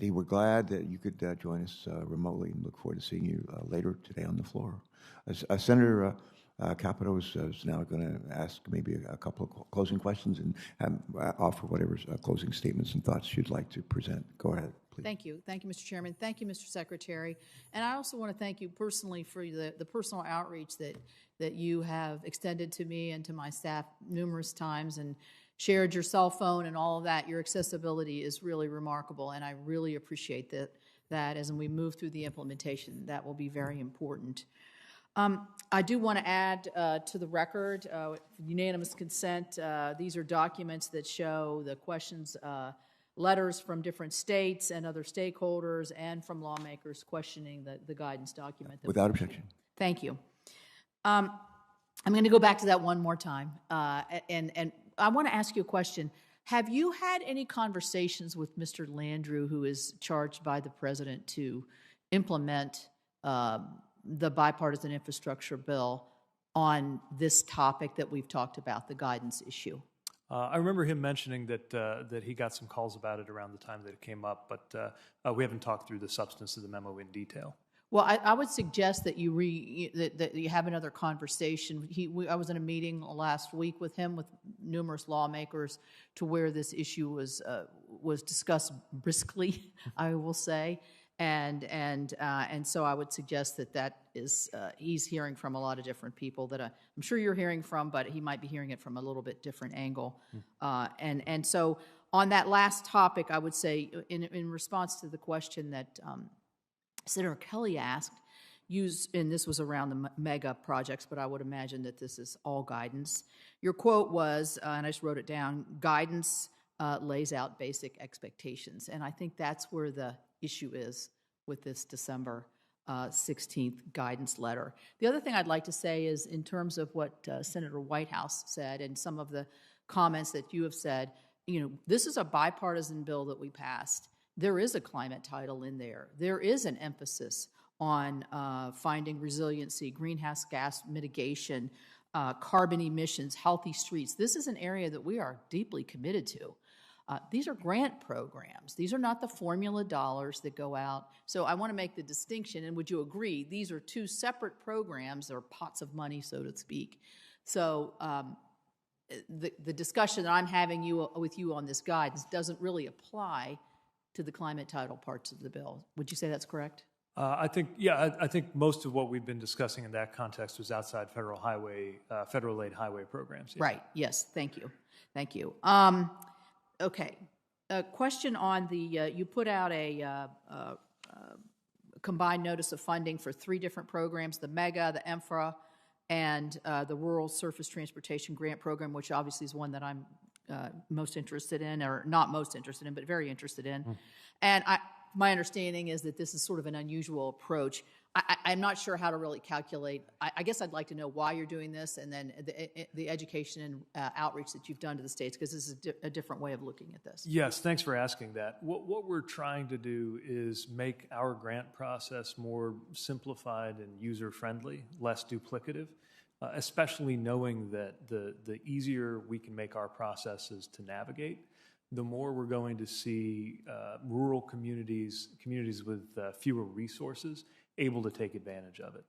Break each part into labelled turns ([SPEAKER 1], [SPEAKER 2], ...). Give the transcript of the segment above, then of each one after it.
[SPEAKER 1] Deputy. We're glad that you could join us remotely and look forward to seeing you later today on the floor. Senator Capito is now going to ask maybe a couple of closing questions and offer whatever closing statements and thoughts you'd like to present. Go ahead, please.
[SPEAKER 2] Thank you. Thank you, Mr. Chairman. Thank you, Mr. Secretary. And I also want to thank you personally for the personal outreach that you have extended to me and to my staff numerous times and shared your cell phone and all of that. Your accessibility is really remarkable, and I really appreciate that as we move through the implementation. That will be very important. I do want to add to the record, unanimous consent, these are documents that show the questions, letters from different states and other stakeholders and from lawmakers questioning the guidance document.
[SPEAKER 1] Without objection.
[SPEAKER 2] Thank you. I'm going to go back to that one more time, and I want to ask you a question. Have you had any conversations with Mr. Landrieu, who is charged by the president to implement the bipartisan infrastructure bill on this topic that we've talked about, the guidance issue?
[SPEAKER 3] I remember him mentioning that he got some calls about it around the time that it came up, but we haven't talked through the substance of the memo in detail.
[SPEAKER 2] Well, I would suggest that you have another conversation. I was in a meeting last week with him with numerous lawmakers to where this issue was discussed briskly, I will say. And so I would suggest that is he's hearing from a lot of different people that I'm sure you're hearing from, but he might be hearing it from a little bit different angle. And so on that last topic, I would say in response to the question that Senator Kelly asked, and this was around the mega projects, but I would imagine that this is all guidance. Your quote was, and I just wrote it down, guidance lays out basic expectations. And I think that's where the issue is with this December 16th guidance letter. The other thing I'd like to say is in terms of what Senator Whitehouse said and some of the comments that you have said, this is a bipartisan bill that we passed. There is a climate title in there. There is an emphasis on finding resiliency, greenhouse gas mitigation, carbon emissions, healthy streets. This is an area that we are deeply committed to. These are grant programs. These are not the formula dollars that go out. So I want to make the distinction, and would you agree, these are two separate programs or pots of money, so to speak. So the discussion that I'm having with you on this guidance doesn't really apply to the climate title parts of the bill. Would you say that's correct?
[SPEAKER 3] I think most of what we've been discussing in that context was outside federal aid highway programs. Yeah.
[SPEAKER 2] Right. Yes. Thank you. Thank you. Okay. A question on you put out a combined notice of funding for 3 different programs, the MEGA, the EMFRA, and the Rural Surface Transportation Grant Program, which obviously is one that I'm most interested in, or not most interested in, but very interested in. And my understanding is that this is sort of an unusual approach. I'm not sure how to really calculate. I guess I'd like to know why you're doing this, and then the education and outreach that you've done to the states, because this is a different way of looking at this.
[SPEAKER 3] Yes, thanks for asking that. What we're trying to do is make our grant process more simplified and user-friendly, less duplicative, especially knowing that the easier we can make our processes to navigate, the more we're going to see rural communities with fewer resources able to take advantage of it.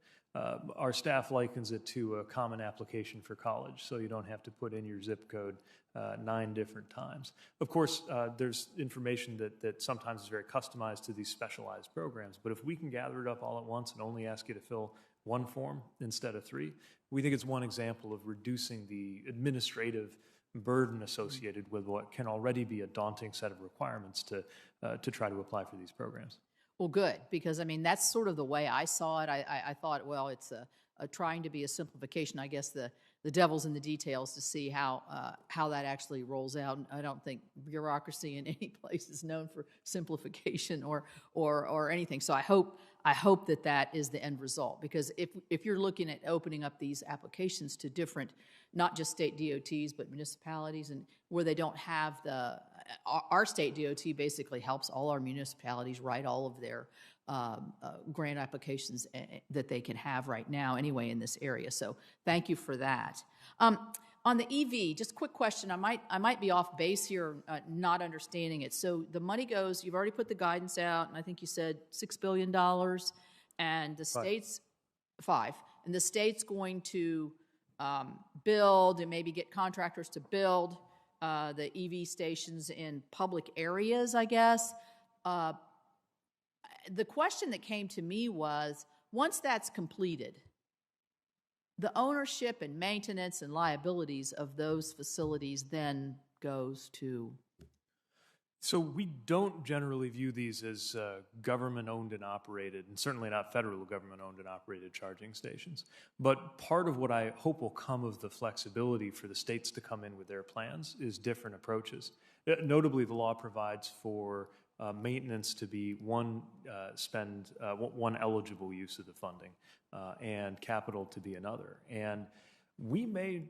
[SPEAKER 3] Our staff likens it to a common application for college, so you don't have to put in your zip code 9 different times. Of course, there's information that sometimes is very customized to these specialized programs, but if we can gather it up all at once and only ask you to fill 1 form instead of 3, we think it's one example of reducing the administrative burden associated with what can already be a daunting set of requirements to try to apply for these programs.
[SPEAKER 2] Well, good, because I mean that's sort of the way I saw it. I thought, well, it's trying to be a simplification. I guess the devil's in the details to see how that actually rolls out. And I don't think bureaucracy in any place is known for simplification or anything. So I hope that is the end result, because if you're looking at opening up these applications to different, not just state DOTs, but municipalities, and where they don't have our state DOT basically helps all our municipalities write all of their grant applications that they can have right now anyway in this area. So thank you for that. On the EV, just quick question. I might be off base here, not understanding it. So the money goes. You've already put the guidance out, and I think you said $6 billion, and the state's $5 billion, and the state's going to build and maybe get contractors to build the EV stations in public areas, I guess. The question that came to me was, once that's completed, the ownership and maintenance and liabilities of those facilities then goes to?
[SPEAKER 3] So we don't generally view these as government-owned and operated, and certainly not federal government-owned and operated charging stations. But part of what I hope will come of the flexibility for the states to come in with their plans is different approaches. Notably, the law provides for maintenance to be one eligible use of the funding, and capital to be another. And we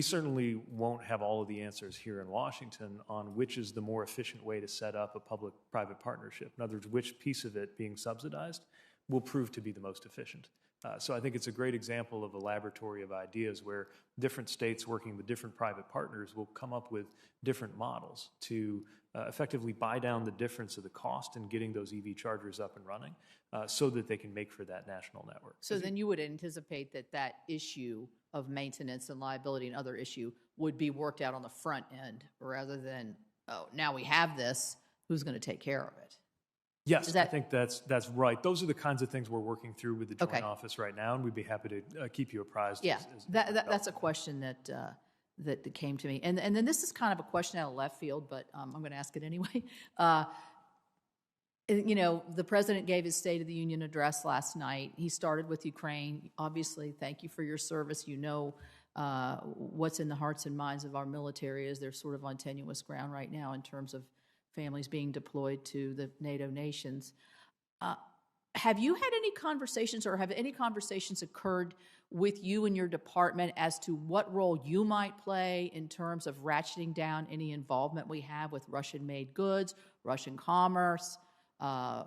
[SPEAKER 3] certainly won't have all of the answers here in Washington on which is the more efficient way to set up a public-private partnership. In other words, which piece of it being subsidized will prove to be the most efficient. So I think it's a great example of a laboratory of ideas where different states working with different private partners will come up with different models to effectively buy down the difference of the cost in getting those EV chargers up and running so that they can make for that national network.
[SPEAKER 2] So then you would anticipate that issue of maintenance and liability and other issue would be worked out on the front end rather than, oh, now we have this, who's going to take care of it?
[SPEAKER 3] Yes, I think that's right. Those are the kinds of things we're working through with the Joint Office right now, and we'd be happy to keep you apprised.
[SPEAKER 2] Yeah, that's a question that came to me. And then this is kind of a question out of left field, but I'm going to ask it anyway. You know, the president gave his State of the Union address last night. He started with Ukraine. Obviously, thank you for your service. You know what's in the hearts and minds of our military as they're sort of on tenuous ground right now in terms of families being deployed to the NATO nations. Have you had any conversations, or have any conversations occurred with you and your department as to what role you might play in terms of ratcheting down any involvement we have with Russian-made goods, Russian commerce,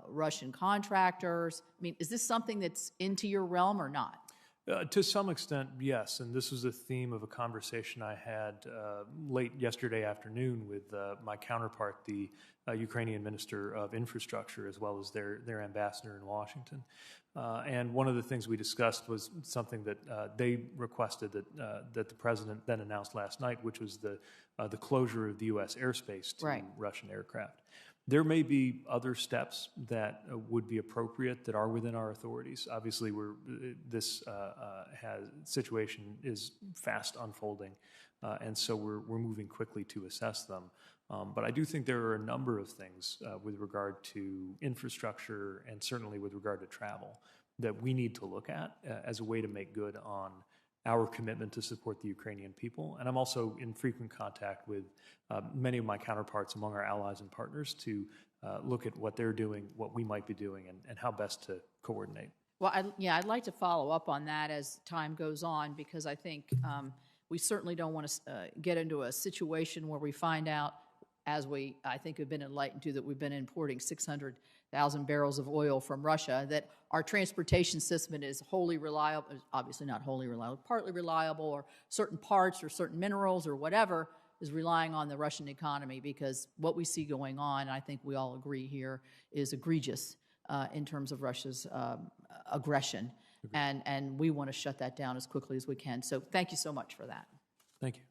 [SPEAKER 2] Russian contractors? I mean, is this something that's into your realm or not?
[SPEAKER 3] To some extent, yes. And this was a theme of a conversation I had late yesterday afternoon with my counterpart, the Ukrainian Minister of Infrastructure, as well as their ambassador in Washington. And one of the things we discussed was something that they requested that the president then announced last night, which was the closure of the U.S. airspace to Russian aircraft. There may be other steps that would be appropriate that are within our authorities. Obviously, this situation is fast unfolding, and so we're moving quickly to assess them. But I do think there are a number of things with regard to infrastructure and certainly with regard to travel that we need to look at as a way to make good on our commitment to support the Ukrainian people. And I'm also in frequent contact with many of my counterparts among our allies and partners to look at what they're doing, what we might be doing, and how best to coordinate.
[SPEAKER 2] Well, I'd like to follow up on that as time goes on, because I think we certainly don't want to get into a situation where we find out, as I think we've been enlightened to, that we've been importing 600,000 barrels of oil from Russia, that our transportation system is wholly reliable, obviously not wholly reliable, partly reliable, or certain parts or certain minerals or whatever is relying on the Russian economy, because what we see going on, I think we all agree here, is egregious in terms of Russia's aggression. And we want to shut that down as quickly as we can. So thank you so much for that.
[SPEAKER 3] Thank you.